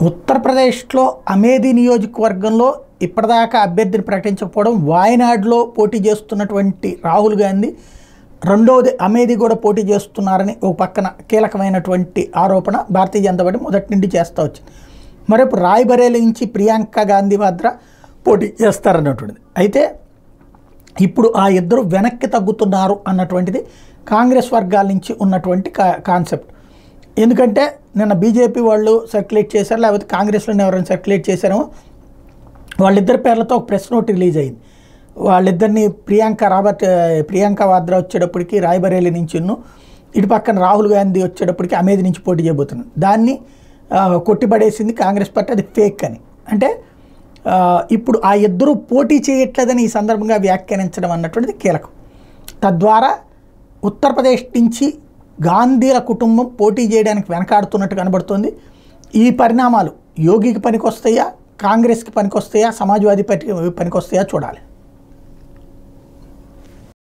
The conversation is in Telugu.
ఉత్తరప్రదేశ్లో అమేధీ నియోజకవర్గంలో ఇప్పటిదాకా అభ్యర్థిని ప్రకటించకపోవడం, వాయనాడులో పోటీ చేస్తున్నటువంటి రాహుల్ గాంధీ రెండోది అమేధీ కూడా పోటీ చేస్తున్నారని ఒక పక్కన కీలకమైనటువంటి ఆరోపణ భారతీయ జనతా పార్టీ మొదటి నుండి చేస్తూ వచ్చింది. మరొక రాయ్బరేలీ నుంచి ప్రియాంక గాంధీ వాద్రా పోటీ చేస్తారన్నటువంటిది. అయితే ఇప్పుడు ఆ ఇద్దరు వెనక్కి తగ్గుతున్నారు అన్నటువంటిది కాంగ్రెస్ వర్గాల నుంచి ఉన్నటువంటి కాన్సెప్ట్. ఎందుకంటే నిన్న బీజేపీ వాళ్ళు సర్క్యులేట్ చేశారు, లేకపోతే కాంగ్రెస్లోనే ఎవరైనా సర్క్యులేట్ చేశారో వాళ్ళిద్దరి పేర్లతో ఒక ప్రెస్ నోట్ రిలీజ్ అయింది. వాళ్ళిద్దరిని ప్రియాంక వాద్రా వచ్చేటప్పటికి రాయ్బరేలీ నుంచి, ఇటు పక్కన రాహుల్ గాంధీ వచ్చేటప్పటికి అమేధీ నుంచి పోటీ చేయబోతున్నారు. దాన్ని కొట్టిపడేసింది కాంగ్రెస్ పార్టీ, అది ఫేక్ అని. అంటే ఇప్పుడు ఆ ఇద్దరు పోటీ చేయట్లేదని ఈ సందర్భంగా వ్యాఖ్యానించడం అన్నటువంటిది కీలకం. తద్వారా ఉత్తరప్రదేశ్ నుంచి గాంధీల కుటుంబం పోటీ చేయడానికి వెనకాడుతున్నట్టు కనబడుతుంది. ఈ పరిణామాలు యోగికి పనికొస్తాయా, కాంగ్రెస్కి పనికొస్తాయా, సమాజ్వాదీ పార్టీకి పనికొస్తాయా చూడాలి.